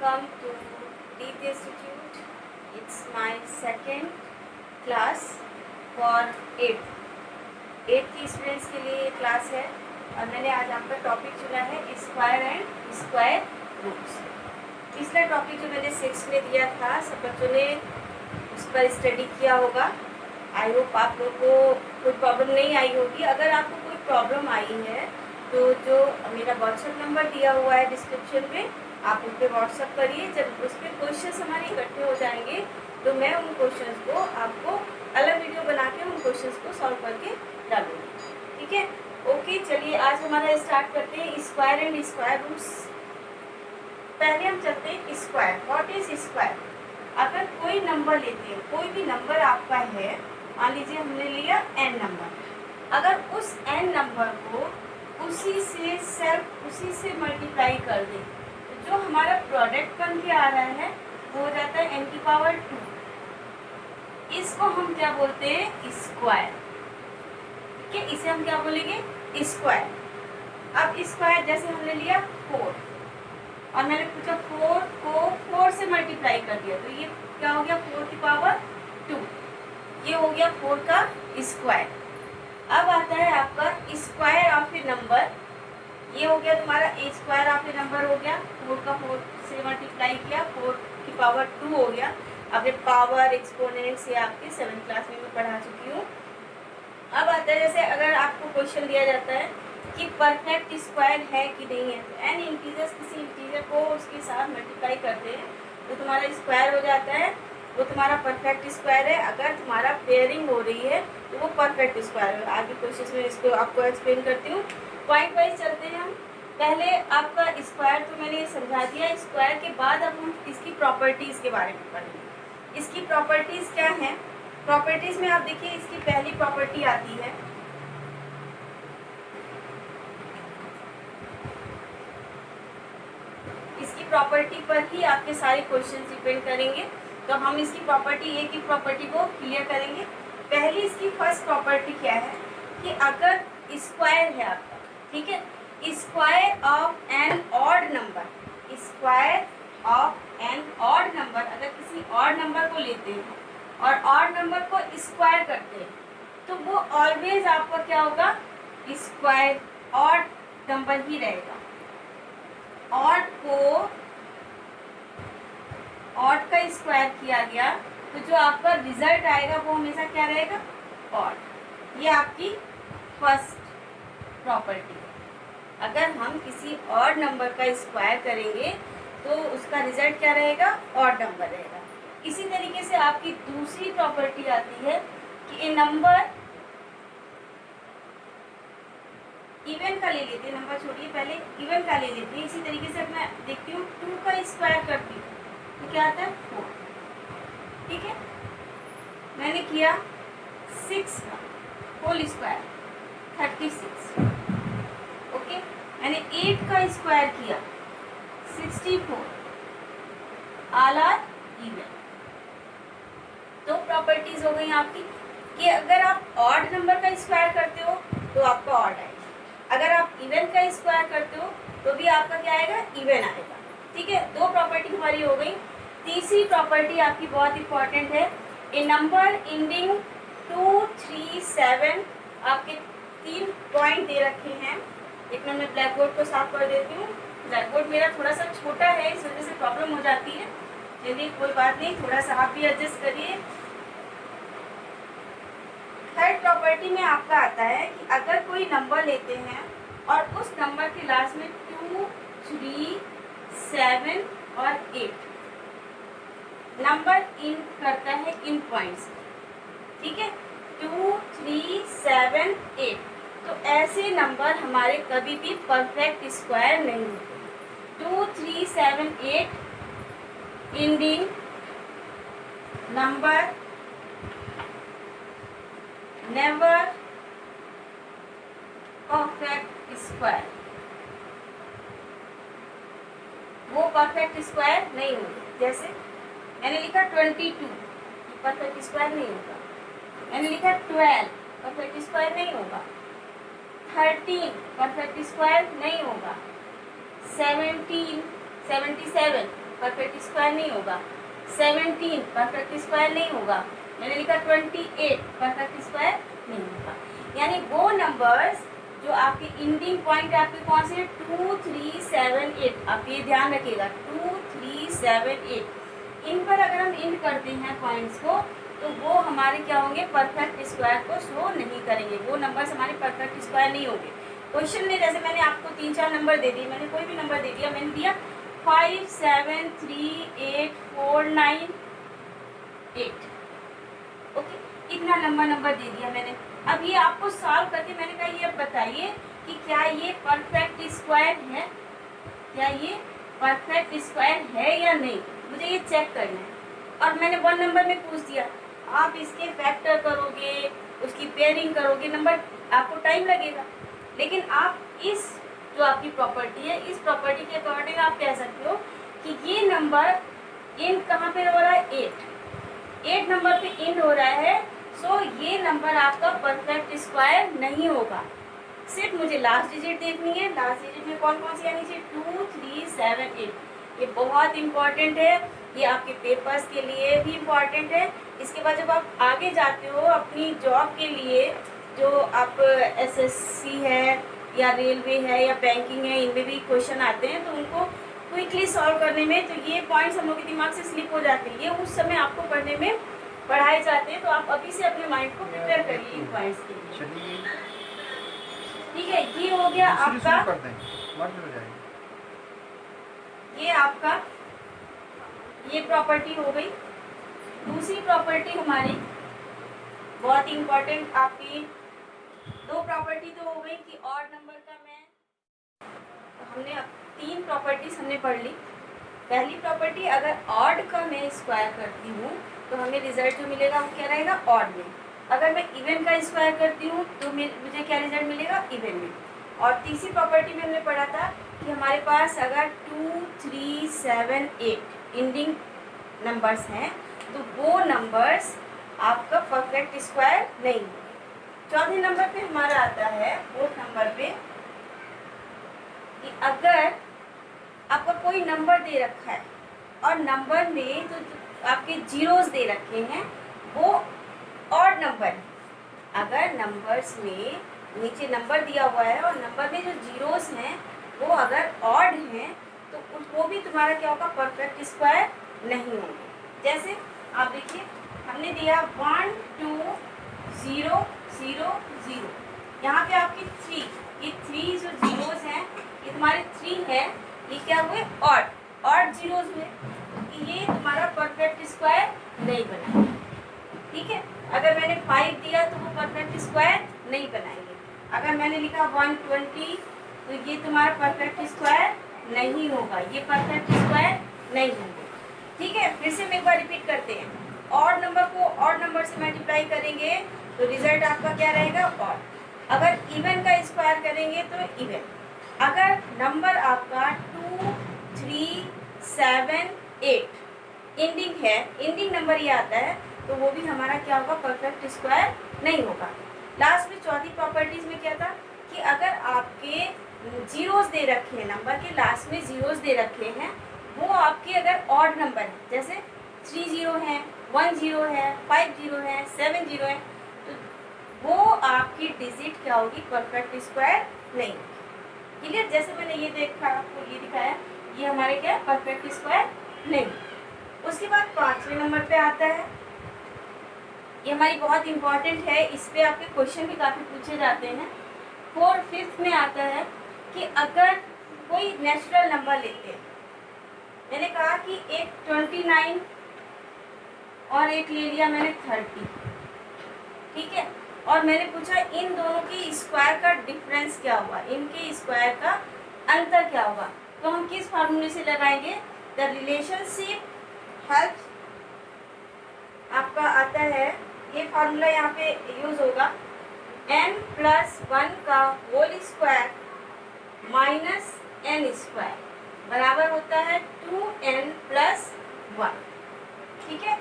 Welcome to Deep Institute. It's my second class for 8th की students के लिए ये क्लास है और मैंने आज आपका टॉपिक चुना है स्क्वायर एंड स्क्वायर रूट्स। पिछला टॉपिक जो मैंने 6 में दिया था सब बच्चों ने उस पर स्टडी किया होगा। आई होप आप लोगों को कोई प्रॉब्लम नहीं आई होगी। अगर आपको कोई प्रॉब्लम आई है तो जो मेरा व्हाट्सएप नंबर दिया हुआ है डिस्क्रिप्शन में, आप उस पर व्हाट्सअप करिए। जब उस पर क्वेश्चन हमारे इकट्ठे हो जाएंगे तो मैं उन क्वेश्चंस को आपको अलग वीडियो बना के उन क्वेश्चंस को सॉल्व करके डालूंगी। ठीक है, ओके। चलिए आज हमारा स्टार्ट करते हैं स्क्वायर एंड स्क्वायर रूट्स। पहले हम चलते हैं स्क्वायर। What is square? अगर कोई नंबर लेते हैं, कोई भी नंबर आपका है, मान लीजिए हमने लिया n नंबर, अगर उस n नंबर को उसी से मल्टीप्लाई कर दें तो जो हमारा प्रोडक्ट बन के आ रहा है वो हो जाता है n की पावर 2। इसको हम क्या बोलते हैं? स्क्वायर। ठीक है, इसे हम क्या बोलेंगे? स्क्वायर। अब स्क्वायर जैसे हमने लिया 4 और मैंने पूछा 4 को 4 से मल्टीप्लाई कर दिया तो ये क्या हो गया? 4 की पावर 2। ये हो गया 4 का स्क्वायर। अब आता है आपका स्क्वायर ऑफ ए नंबर। ये हो गया तुम्हारा ए स्क्वायर ऑफ ए नंबर हो गया। 4 का 4 से मल्टीप्लाई किया, 4 की पावर 2 हो गया। अब ये पावर एक्सपोनेंट्स ये आपके 7th क्लास में मैं पढ़ा चुकी हूँ। अब आता है जैसे अगर आपको क्वेश्चन दिया जाता है कि परफेक्ट स्क्वायर है कि नहीं है, तो एन इंटीजर्स किसी इंटीजर को उसके साथ मल्टीप्लाई करते हैं तो तुम्हारा स्क्वायर हो जाता है, वो तुम्हारा परफेक्ट स्क्वायर है। अगर तुम्हारा पेयरिंग हो रही है तो वो परफेक्ट स्क्वायर है। आगे क्वेश्चन में इसको आपको एक्सप्लेन करती हूँ। पॉइंट वाइज चलते हैं हम। पहले आपका स्क्वायर तो मैंने समझा दिया। स्क्वायर के बाद अब हम इसकी प्रॉपर्टीज़ के बारे में पढ़ेंगे। इसकी प्रॉपर्टीज़ क्या हैं? प्रॉपर्टीज़ में आप देखिए इसकी पहली प्रॉपर्टी आती है इसकी प्रॉपर्टी पर ही आपके सारे क्वेश्चन डिपेंड करेंगे। तो हम इसकी प्रॉपर्टी ए की प्रॉपर्टी को क्लियर करेंगे। पहली इसकी फर्स्ट प्रॉपर्टी क्या है कि अगर स्क्वायर है आपका, ठीक है, square of an odd number, square of an odd number, अगर किसी ऑड नंबर को लेते हैं और ऑड नंबर को स्क्वायर करते हैं तो वो ऑलवेज आपका क्या होगा? स्क्वायर ऑड नंबर ही रहेगा। ऑड को ऑड का स्क्वायर किया गया तो जो आपका रिजल्ट आएगा वो हमेशा क्या रहेगा? ऑड। ये आपकी फर्स्ट प्रॉपर्टी है। अगर हम किसी ऑड नंबर का स्क्वायर करेंगे तो उसका रिजल्ट क्या रहेगा? ऑड नंबर रहेगा। इसी तरीके से आपकी दूसरी प्रॉपर्टी आती है कि ए नंबर, इवन का ले लेते हैं, नंबर छोड़िए, पहले इवन का ले लेते हैं। इसी तरीके से मैं देखती हूँ 2 का स्क्वायर करती हूँ तो क्या आता है? 4। ठीक है, मैंने किया 6 का होल स्क्वायर 36। ओके, मैंने 8 का स्क्वायर किया 64। All are even. तो प्रॉपर्टीज हो गई आपकी कि अगर आप ऑड नंबर का स्क्वायर करते हो तो आपका ऑड आएगा, अगर आप इवन का स्क्वायर करते हो तो भी आपका क्या आएगा? इवन आएगा। ठीक है, 2 प्रॉपर्टी हमारी हो गई। तीसरी प्रॉपर्टी आपकी बहुत इंपॉर्टेंट है। ए नंबर एंडिंग 2, 3, 7। आपके 3 पॉइंट दे रखे हैं। एक मैं ब्लैक बोर्ड को साफ कर देती हूँ। ब्लैक बोर्ड मेरा थोड़ा सा छोटा है, इस वजह से प्रॉब्लम हो जाती है। चलिए कोई बात नहीं, थोड़ा सा आप भी एडजस्ट करिए। थर्ड प्रॉपर्टी में आपका आता है कि अगर कोई नंबर लेते हैं और उस नंबर के लास्ट में 2, 3, 7 और 8 नंबर इन करता है इन पॉइंट्स। ठीक है, 2, 3, 7, 8, तो ऐसे नंबर हमारे कभी भी परफेक्ट स्क्वायर नहीं होते। 2, 3, 7, 8 ending number never perfect square, वो परफेक्ट स्क्वायर नहीं होते। जैसे मैंने लिखा 22, परफेक्ट स्क्वायर नहीं होगा। मैंने लिखा 12, परफेक्ट स्क्वायर नहीं होगा। 13 परफेक्ट स्क्वायर नहीं होगा। 17, 77 परफेक्ट स्क्वायर नहीं होगा। 17 परफेक्ट स्क्वायर नहीं होगा। मैंने लिखा 28 परफेक्ट स्क्वायर नहीं होगा। यानी वो नंबर्स जो आपके इंडिंग पॉइंट आपके कौन से 2, 3, 7, 8, आप ये ध्यान रखिएगा 2, 3, 7, 8, इन पर अगर हम इंड करते हैं पॉइंट्स को तो वो हमारे क्या होंगे, परफेक्ट स्क्वायर को शो नहीं करेंगे, वो नंबर्स हमारे परफेक्ट स्क्वायर नहीं होंगे। क्वेश्चन में जैसे मैंने आपको 3-4 नंबर दे दिए, मैंने कोई भी नंबर दे दिया, मैंने दिया 5, 7, 3, 8, 4, 9, 8, ओके, इतना लंबा नंबर दे दिया मैंने। अब ये आपको सॉल्व करके मैंने कहा ये अब बताइए कि क्या ये परफेक्ट स्क्वायर है, क्या ये परफेक्ट स्क्वायर है या नहीं, मुझे ये चेक करना है। और मैंने 1 नंबर में पूछ दिया, आप इसके फैक्टर करोगे, उसकी पेयरिंग करोगे, नंबर आपको टाइम लगेगा। लेकिन आप इस जो आपकी प्रॉपर्टी है, इस प्रॉपर्टी के अकॉर्डिंग आप कह सकते हो कि ये नंबर इंड कहाँ पे हो रहा है, 8 नंबर पे इंड हो रहा है, सो ये नंबर आपका परफेक्ट स्क्वायर नहीं होगा। सिर्फ मुझे लास्ट डिजिट देखनी है, लास्ट डिजिट में कौन कौन सी आनी चाहिए, 2, 3, 7, 8। ये बहुत इंपॉर्टेंट है, ये आपके पेपर्स के लिए भी इम्पॉर्टेंट है। इसके बाद जब आप आगे जाते हो अपनी जॉब के लिए, जो आप एसएससी है या रेलवे है या बैंकिंग है, इनमें भी क्वेश्चन आते हैं, तो उनको क्विकली सॉल्व करने में तो ये पॉइंट्स हम लोग के दिमाग से स्लिप हो जाते हैं, ये उस समय आपको पढ़ने में पढ़ाए जाते हैं। तो आप अभी से अपने माइंड को प्रिपेयर करिए इन पॉइंट्स के लिए, ठीक है। ये हो गया आपका, ये आपका ये प्रॉपर्टी हो गई। दूसरी प्रॉपर्टी हमारी बहुत इंपॉर्टेंट, आपकी 2 प्रॉपर्टी तो हो गई कि ऑड नंबर का मैं, तो हमने अब 3 प्रॉपर्टीज हमने पढ़ ली। पहली प्रॉपर्टी, अगर ऑड का मैं स्क्वायर करती हूँ तो हमें रिजल्ट जो मिलेगा वो क्या रहेगा, ऑड में। अगर मैं इवन का स्क्वायर करती हूँ तो मुझे क्या रिजल्ट मिलेगा, इवन में। और तीसरी प्रॉपर्टी में हमने पढ़ा था कि हमारे पास अगर 2, 3, 7, 8 इंडिंग नंबर्स हैं तो वो नंबर्स आपका परफेक्ट स्क्वायर नहीं होंगे। चौथे नंबर पे हमारा आता है, 4th नंबर पे, कि अगर आपका कोई नंबर दे रखा है और नंबर में जो आपके जीरोस दे रखे हैं वो ऑड नंबर है। अगर नंबर्स में नीचे नंबर दिया हुआ है और नंबर में जो जीरोस हैं वो अगर ऑड हैं तो वो भी तुम्हारा क्या होगा, परफेक्ट स्क्वायर नहीं होंगे। जैसे आप देखिए, हमने दिया 1, 2, 0, 0, 0, यहाँ पे आपकी 3, ये 3 जो जीरोस हैं ये तुम्हारे 3 है, ये क्या हुए, ऑड जीरोस हुए, ये तुम्हारा परफेक्ट स्क्वायर नहीं बना, ठीक है। अगर मैंने 5 दिया तो वो परफेक्ट स्क्वायर नहीं बनाएंगे। अगर मैंने लिखा 120 तो ये तुम्हारा परफेक्ट स्क्वायर नहीं होगा, ये परफेक्ट स्क्वायर नहीं होंगे, ठीक है। फिर से हम एक बार रिपीट करते हैं, ऑड नंबर को ऑड नंबर से मल्टीप्लाई करेंगे तो रिजल्ट आपका क्या रहेगा, ऑड। अगर इवन का स्क्वायर करेंगे तो इवन। अगर नंबर आपका 2, 3, 7, 8 इंडिंग है, इंडिंग नंबर ये आता है, तो वो भी हमारा क्या होगा, परफेक्ट स्क्वायर नहीं होगा। लास्ट में चौथी प्रॉपर्टीज में क्या था कि अगर आपके जीरोस दे रखे हैं, नंबर के लास्ट में जीरोस दे रखे हैं, वो आपके अगर ऑड नंबर है, जैसे 3 0 है, 1 0 है, 5 0 है, 7 0 है, तो वो आपकी डिजिट क्या होगी, परफेक्ट स्क्वायर नहीं होगी। क्लियर? जैसे मैंने ये देखा, आपको ये दिखाया, ये हमारे क्या है, परफेक्ट स्क्वायर नहीं। उसके बाद 5वें नंबर पे आता है, ये हमारी बहुत इंपॉर्टेंट है, इस पे आपके क्वेश्चन भी काफ़ी पूछे जाते हैं। 4, 5th में आता है कि अगर कोई नेचुरल नंबर लेते हैं, मैंने कहा कि एक 29 और एक ले लिया मैंने 30, ठीक है, और मैंने पूछा इन दोनों की स्क्वायर का डिफरेंस क्या हुआ, इनके स्क्वायर का अंतर क्या होगा, तो हम किस फार्मूले से लगाएंगे, द रिलेशनशिप हेल्प, आपका आता है ये फार्मूला यहाँ पे यूज होगा, n+1 का whole square minus n square बराबर होता है 2n+1, ठीक है।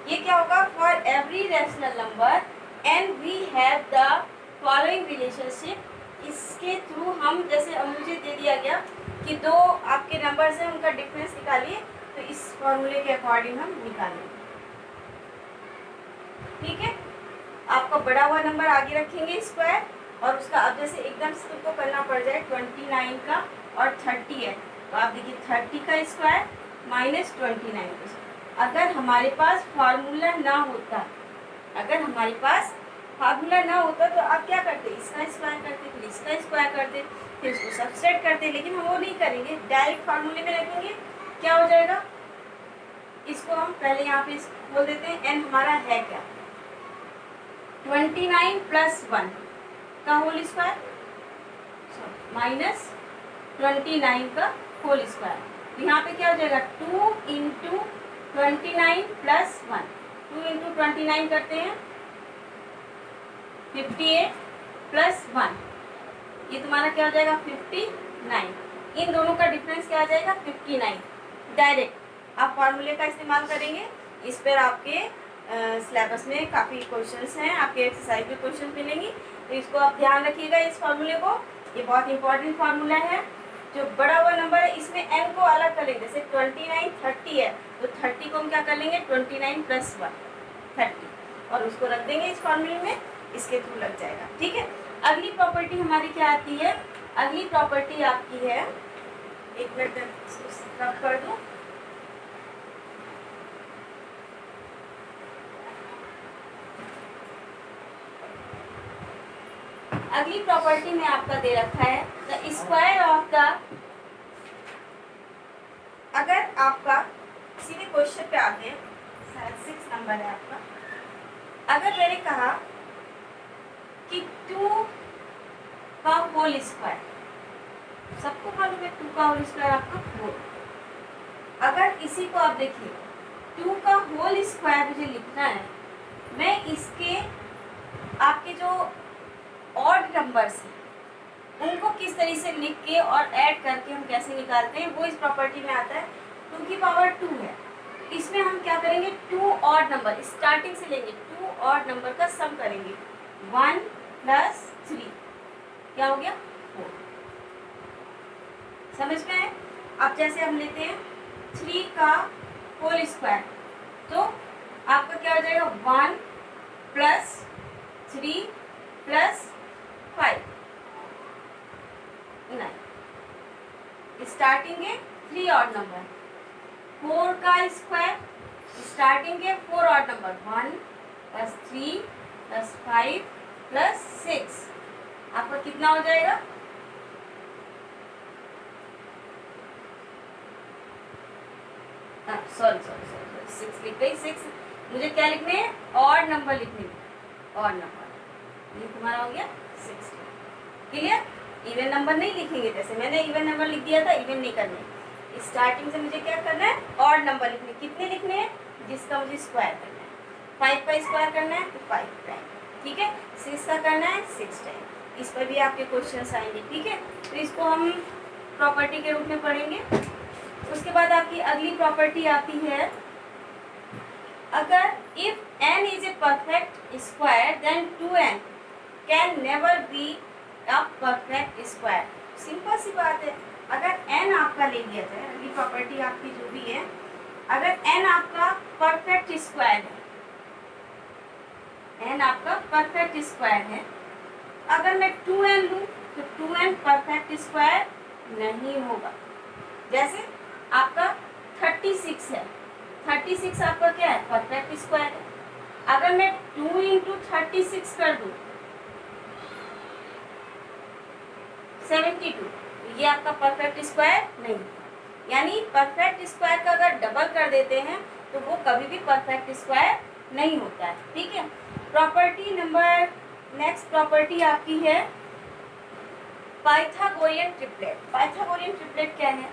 ये क्या होगा, for every rational number and we have the following relationship. इसके थ्रू हम, जैसे अब मुझे दे दिया गया कि 2 आपके नंबर्स हैं, उनका डिफरेंस निकालिए, तो इस फॉर्मूले के अकॉर्डिंग हम निकालेंगे। ठीक है, आपका बड़ा हुआ नंबर आगे रखेंगे स्क्वायर, और उसका अब जैसे एकदम से तुमको करना पड़ जाए 29 का और 30 है, तो आप देखिए 30 का स्क्वायर माइनस 29 का स्क्वायर। अगर हमारे पास फार्मूला ना होता, अगर हमारे पास फार्मूला ना होता तो आप क्या करते, इसका स्क्वायर करते, फिर इसका स्क्वायर करते, फिर इसको सबट्रैक्ट करते, लेकिन हम वो नहीं करेंगे, डायरेक्ट फार्मूले में रखेंगे। क्या हो जाएगा, इसको हम पहले यहाँ पे बोल देते हैं, एन हमारा है क्या, 29 प्लस 1 का होल स्क्वायर माइनस 29 का होल स्क्वायर। तो यहाँ पे क्या हो जाएगा, 2 इंटू 29 प्लस 1, 2 इंटू 29 करते हैं 58 प्लस 1, ये तुम्हारा क्या हो जाएगा 59। इन दोनों का डिफरेंस क्या आ जाएगा 59। डायरेक्ट आप फार्मूले का इस्तेमाल करेंगे। इस पर आपके सिलेबस में काफ़ी क्वेश्चंस हैं, आपके एक्सरसाइज में क्वेश्चन मिलेंगी, तो इसको आप ध्यान रखिएगा इस फार्मूले को। ये बहुत इंपॉर्टेंट फार्मूला है। जो बड़ा हुआ नंबर है इसमें n को अलग कर लेंगे, जैसे 29 30 है तो 30 को हम क्या कर लेंगे 29 प्लस 1 30, और उसको रख देंगे इस फार्मूले में, इसके थ्रू लग जाएगा। ठीक है, अगली प्रॉपर्टी हमारी क्या आती है, अगली प्रॉपर्टी आपकी है, एक मिनट रब कर दूं, अगली प्रॉपर्टी में आपका दे रखा है द स्क्वायर ऑफ द, अगर आपका सीधे क्वेश्चन पे आते हैं, शायद 6 नंबर है आपका, अगर मैंने कहा कि 2 का होल स्क्वायर, सबको मालूम है 2 का होल स्क्वायर आपका 4, अगर इसी को आप देखिए 2 का होल स्क्वायर मुझे लिखना है, मैं इसके आपके जो ऑड नंबर्स हैं उनको किस तरीके से लिख के और ऐड करके हम कैसे निकालते हैं, वो इस प्रॉपर्टी में आता है। 2 की पावर 2 है, इसमें हम क्या करेंगे 2 ऑड नंबर स्टार्टिंग से लेंगे, 2 ऑड नंबर का सम करेंगे, 1 प्लस 3 क्या हो गया 4। समझ में आए। अब जैसे हम लेते हैं 3 का होल स्क्वायर, तो आपका क्या हो जाएगा 1 प्लस 3 प्लस 5 9, स्टार्टिंग है 3 ऑड नंबर। 4 का स्क्वायर स्टार्टिंग है 4 odd number, 1 plus 3 plus 5 plus 6, आपका कितना हो जाएगा, सॉरी 6 लिख गई। 6 मुझे क्या लिखने हैं, ऑड नंबर लिखने, ऑड नंबर, ये तुम्हारा हो गया 6। क्लियर, इवन नंबर नहीं लिखेंगे, जैसे मैंने इवन नंबर लिख दिया था, इवन नहीं करने, स्टार्टिंग से मुझे क्या करना है ऑड नंबर लिखने। कितने लिखने हैं, जिसका मुझे स्क्वायर करना है, 5 का स्क्वायर करना है तो 5 टाइम, ठीक है, 6 का करना है 6 टाइम। इस पर भी आपके क्वेश्चन आएंगे। ठीक है, तो इसको हम प्रॉपर्टी के रूप में पढ़ेंगे। उसके बाद आपकी अगली प्रॉपर्टी आती है, अगर if n is a perfect square then 2n can never be a perfect square. Simple सी बात है, अगर n आपका ले लिया जाए, अगली प्रॉपर्टी आपकी जो भी है, अगर n आपका परफेक्ट स्क्वायर है, n आपका परफेक्ट स्क्वायर है, अगर मैं 2n लूँ तो 2n परफेक्ट स्क्वायर नहीं होगा। जैसे आपका 36 है, 36 आपका क्या है परफेक्ट स्क्वायर है, अगर मैं 2 इंटू 36 कर दूं 72, ये आपका परफेक्ट स्क्वायर नहीं, यानी परफेक्ट स्क्वायर का अगर डबल कर देते हैं तो वो कभी भी परफेक्ट स्क्वायर नहीं होता है। ठीक है, प्रॉपर्टी नंबर, नेक्स्ट प्रॉपर्टी आपकी है पाइथागोरियन ट्रिपलेट। पाइथागोरियन ट्रिपलेट क्या है,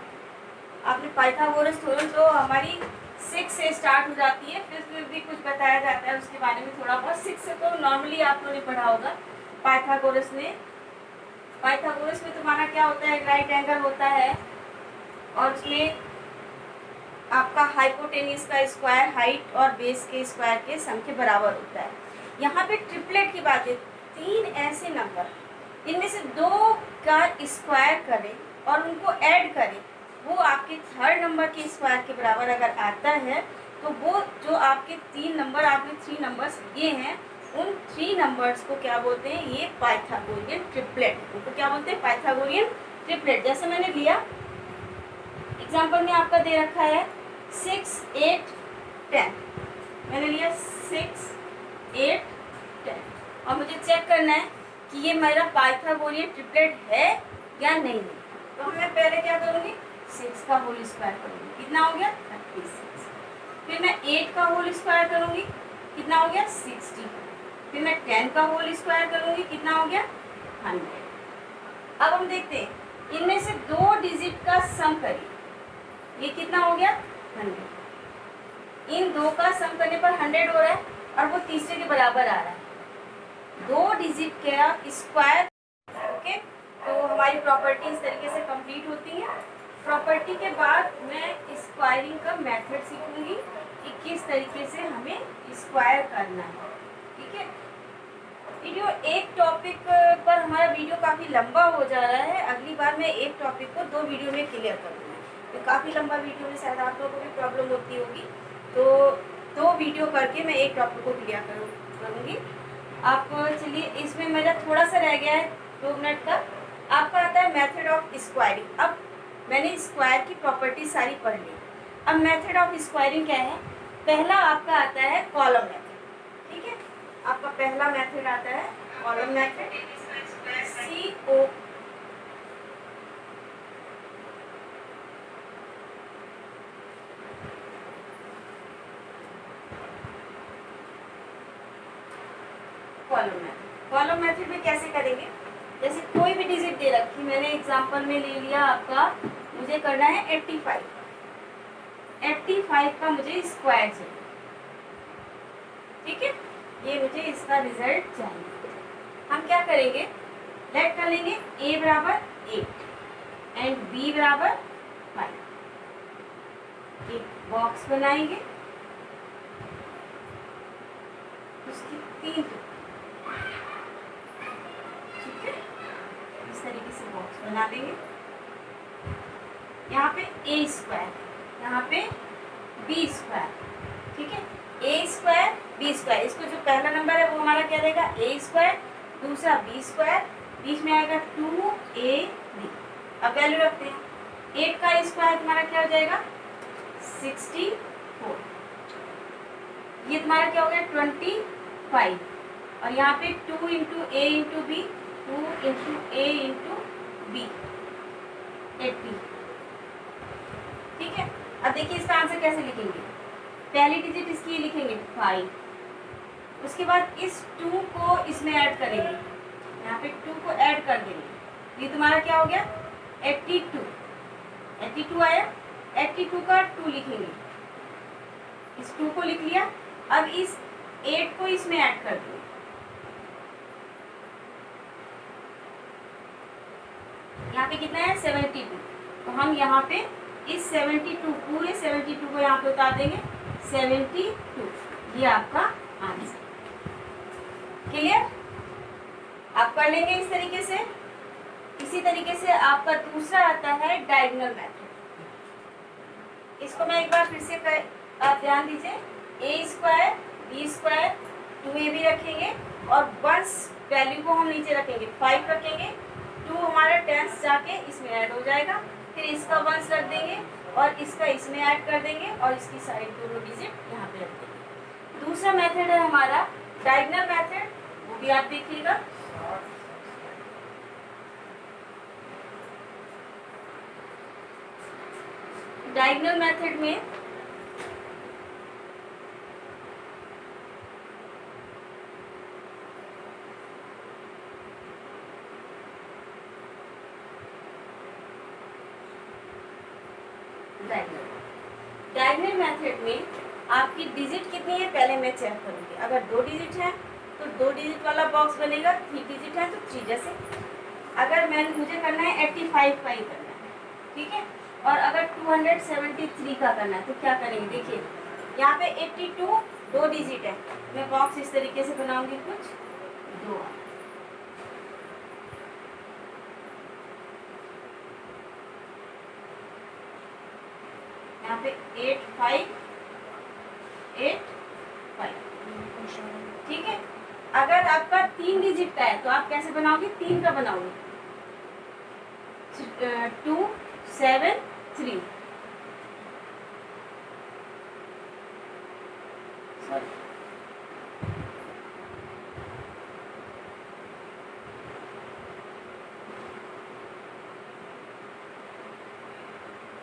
आपने पाइथागोरस थ्योरम जो हमारी 6 से स्टार्ट हो जाती है, फिर भी कुछ बताया जाता है उसके बारे में थोड़ा बहुत। 6 से तो नॉर्मली आप लोगों ने पढ़ा होगा। पाइथागोरस में तुम्हारा क्या होता है, एक राइट एंगल होता है और उसमें आपका हाइपोटेन्यूज का स्क्वायर हाइट और बेस के स्क्वायर के सम के बराबर होता है। यहाँ पे ट्रिपलेट की बात है, 3 ऐसे नंबर इनमें से 2 का स्क्वायर करें और उनको ऐड करें वो आपके थर्ड नंबर के स्क्वायर के बराबर अगर आता है तो वो जो आपके 3 नंबर, आपने 3 नंबर्स लिए हैं, उन 3 नंबर्स को क्या बोलते हैं, ये पाइथागोरियन ट्रिपलेट। उनको क्या बोलते हैं, पाइथागोरियन ट्रिपलेट। जैसे मैंने लिया एग्जाम्पल में आपका दे रखा है 6, 8, 10। मैंने लिया 6, 8, 10 और मुझे चेक करना है कि ये मेरा पाइथागोरियन ट्रिपलेट है या नहीं है। तो मैं पहले क्या करूँगी, 6 का होल स्क्वायर करूँगी, कितना हो गया 36। फिर मैं 8 का होल स्क्वायर करूँगी, कितना हो गया 60। फिर मैं 10 का होल स्क्वायर करूँगी, कितना हो गया 100। अब हम देखते हैं इनमें से 2 डिजिट का सम करिए, ये कितना हो गया 100। इन 2 का सम करने पर 100 हो रहा है और वो तीसरे के बराबर आ रहा है। 2 डिजिट का स्क्वायर। ओके, तो हमारी प्रॉपर्टी इस तरीके से कंप्लीट होती है। प्रॉपर्टी के बाद मैं स्क्वायरिंग का मेथड सीखूंगी कि किस तरीके से हमें स्क्वायर करना है। ठीक है, वीडियो एक टॉपिक पर हमारा वीडियो काफ़ी लंबा हो जा रहा है। अगली बार मैं एक टॉपिक को 2 वीडियो में क्लियर करूँगी। तो काफ़ी लंबा वीडियो में शायद आप लोगों को भी प्रॉब्लम होती होगी, तो 2 वीडियो करके मैं एक टॉपिक को क्लियर करूँगी। आप चलिए, इसमें मेरा थोड़ा सा रह गया है 2 मिनट का। आपका आता है मेथड ऑफ स्क्वायरिंग। अब मैंने स्क्वायर की प्रॉपर्टी सारी पढ़ ली। अब मेथड ऑफ स्क्वायरिंग क्या है, पहला आपका आता है कॉलम मेथड। ठीक है, आपका पहला मेथड आता है column method, CO column method. Column method में कैसे करेंगे, जैसे कोई भी डिजिट दे रखी, मैंने एग्जांपल में ले लिया आपका, मुझे करना है 85। 85 का मुझे स्क्वायर चाहिए। ठीक है, ये मुझे इसका रिजल्ट चाहिए। हम क्या करेंगे, लेट कर लेंगे a बराबर 8 एंड b बराबर 5। एक बॉक्स बनाएंगे, उसकी 3 ठीक है, इस तरीके से बॉक्स बना देंगे। यहाँ पे a स्क्वायर, यहाँ पे b स्क्वायर। ठीक है, a स्क्वायर b स्क्वायर, इसको जो पहला नंबर है वो हमारा क्या रहेगा a स्क्वायर, दूसरा b स्क्वायर, बीच में आएगा 2ab। अब वैल्यू रखते हैं, 8 का स्क्वायर तुम्हारा क्या हो जाएगा 64, ये तुम्हारा क्या हो गया 25, और यहाँ पे 2 into a into B, 2 into a into B, 80। ठीक है, अब देखिए इसका आंसर कैसे लिखेंगे, पहली डिजिट इसकी लिखेंगे 5, उसके बाद इस 2 को इसमें ऐड करेंगे, यहाँ पे 2 को ऐड कर देंगे, ये तुम्हारा क्या हो गया 82 आया। 82 का 2 लिखेंगे, इस 2 को लिख लिया। अब इस 8 को इसमें ऐड कर देंगे, यहाँ पे कितना है 72, तो हम यहाँ पे इस 72 पूरे 72 को यहाँ पे उतार देंगे 72, ये आपका आंसर। क्लियर, आप कर लेंगे इस तरीके से। इसी तरीके से आपका दूसरा आता है डायगोनल मेथड। इसको मैं एक बार फिर से आप ध्यान दीजिए, a square b square 2ab रखेंगे और 1 वैल्यू को हम नीचे रखेंगे, 5 रखेंगे, 2 हमारा 10 जाके इसमें ऐड हो जाएगा, फिर इसका 1 रख देंगे और इसका इसमें ऐड कर देंगे और इसकी साइड दोनों डिजिट यहाँ पे रख देंगे। दूसरा मेथड है हमारा डायगोनल मेथड, वो भी आप देखिएगा। डायगोनल मेथड में डायगोनल मेथड में आपकी डिजिट कितनी है पहले मैं चेक करूँगी। अगर 2 डिजिट है तो 2 डिजिट वाला बॉक्स बनेगा, 3 डिजिट है तो 3 जैसे। अगर मुझे करना है 85 का ही करना है, ठीक है, और अगर 273 का करना है तो क्या करेंगे, देखिए यहाँ पे 82 2 डिजिट है, मैं बॉक्स इस तरीके से बनाऊंगी, कुछ 2, यहाँ पे 8 5 8 5, ठीक है। अगर आपका 3 डिजिट का है तो आप कैसे बनाओगे, 3 का बनाओगे, 2 7 3, सॉरी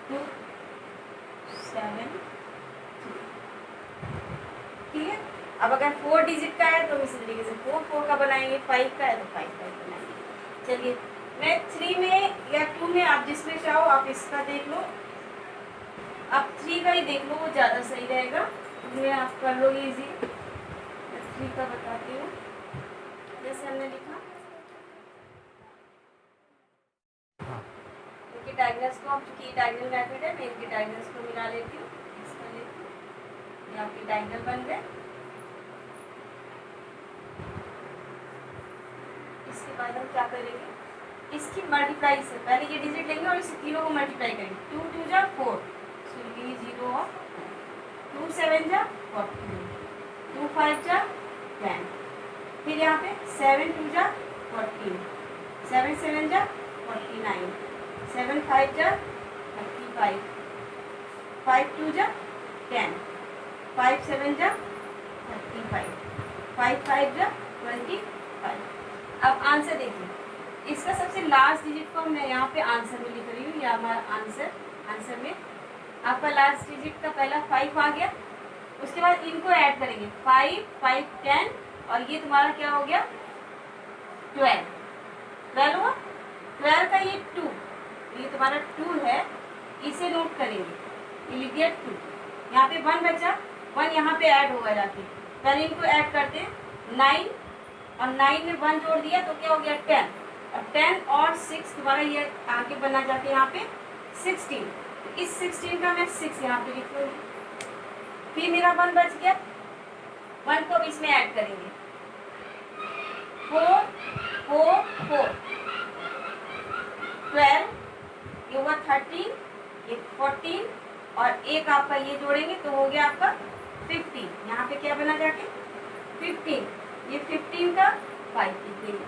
2 7, ठीक है। अब अगर 4 डिजिट का है तो हम इसी तरीके से 4 4 का बनाएंगे, 5 का है तो 5 5 बनाएंगे। चलिए मैं 3 में या 2 में, आप जिसमें चाहो आप इसका देख लो, आप 3 का ही देख लो, वो ज़्यादा सही रहेगा, इसमें आप कर लो इजी। मैं 3 का बताती हूँ, जैसे हमने लिखा इनके डायगोनल्स को, अब चूंकि डायगोनल मेथड है मैं इनके डायगोनल्स को मिला लेती हूँ, इसका लेती हूँ, ये आपके डायगोनल बन गए। इसके बाद हम क्या करेंगे, इसकी मल्टीप्लाई से पहले ये डिजिट लेंगे और इस तीनों को मल्टीप्लाई करेंगे। 2 2 जा 4, सो ये 0 और 2 7 जा 14, 2 5 जा 10, फिर यहाँ पे 7 2 जा 14, 7 7 जा 49, 7 5 जा 35, 5 2 जा 10, 5 7 जा 35, 5 5 जा 25। अब आंसर देखिए, इसका सबसे लास्ट डिजिट को मैं यहाँ पे आंसर में लिख रही हूँ, या हमारा आंसर में आपका लास्ट डिजिट का पहला 5 आ गया। उसके बाद इनको ऐड करेंगे, 5 5 10, और ये तुम्हारा क्या हो गया 12 हुआ। 12 का ये 2, ये तुम्हारा 2 है, इसे नोट करेंगे, ये लिख दिया 2, यहाँ पे 1 बचा, 1 यहाँ पे ऐड होगा जाके, पहले इनको ऐड करते हैं, 9 और 9 में 1 जोड़ दिया तो क्या हो गया 10, और 10 और 6 तुम्हारा ये आगे बना जाके यहाँ पे 16, तो इस 16 का मैं 6 यहाँ पे लिख लूँगी। फिर मेरा 1 बच गया, 1 को अब इसमें ऐड करेंगे, 4 4 4 12, ये हुआ 13, ये 14, और एक आपका ये जोड़ेंगे तो हो गया आपका 15, यहाँ पे क्या बना जाके 15, ये 15 का 5 लिख देंगे,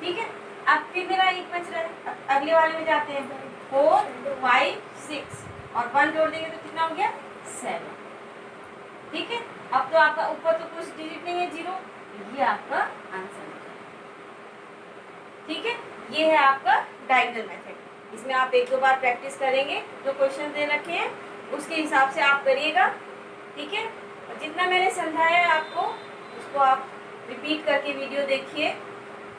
ठीक है। अब फिर मेरा एक बच रहा है, अब अगले वाले में जाते हैं, 4 5 6 और 1 जोड़ देंगे तो कितना हो गया 7, ठीक है। अब तो आपका ऊपर तो कुछ डिजिट नहीं है 0, ये आपका आंसर है, ठीक है। ये है आपका डायगोनल मेथड। इसमें आप 1-2 बार प्रैक्टिस करेंगे, जो क्वेश्चन दे रखे हैं उसके हिसाब से आप करिएगा, ठीक है। और जितना मैंने समझाया है आपको उसको आप रिपीट करके वीडियो देखिए,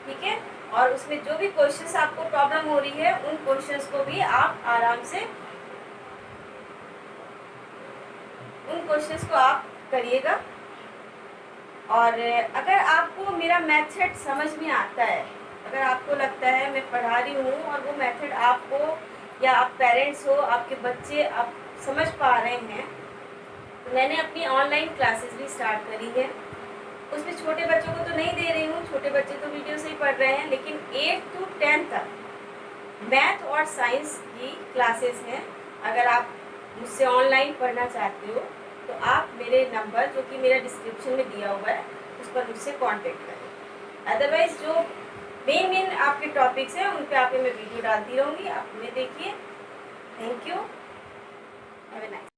ठीक है। और उसमें जो भी क्वेश्चंस आपको प्रॉब्लम हो रही है उन क्वेश्चंस को भी आप आराम से उन क्वेश्चंस को आप करिएगा। और अगर आपको मेरा मेथड समझ में आता है, अगर आपको लगता है मैं पढ़ा रही हूँ और वो मेथड आपको, या आप पेरेंट्स हो, आपके बच्चे आप समझ पा रहे हैं, तो मैंने अपनी ऑनलाइन क्लासेस भी स्टार्ट करी है। उसमें छोटे बच्चों को तो नहीं दे रही हूँ, छोटे बच्चे तो वीडियो से ही पढ़ रहे हैं, लेकिन 8 to 10 तक मैथ और साइंस की क्लासेस हैं। अगर आप मुझसे ऑनलाइन पढ़ना चाहते हो तो आप मेरे नंबर, जो कि मेरा डिस्क्रिप्शन में दिया हुआ है, उस पर मुझसे कांटेक्ट करें। अदरवाइज जो मेन आपके टॉपिक्स हैं उन पे आप मैं वीडियो डालती रहूँगी, आप उन्हें देखिए। Thank you, have a nice.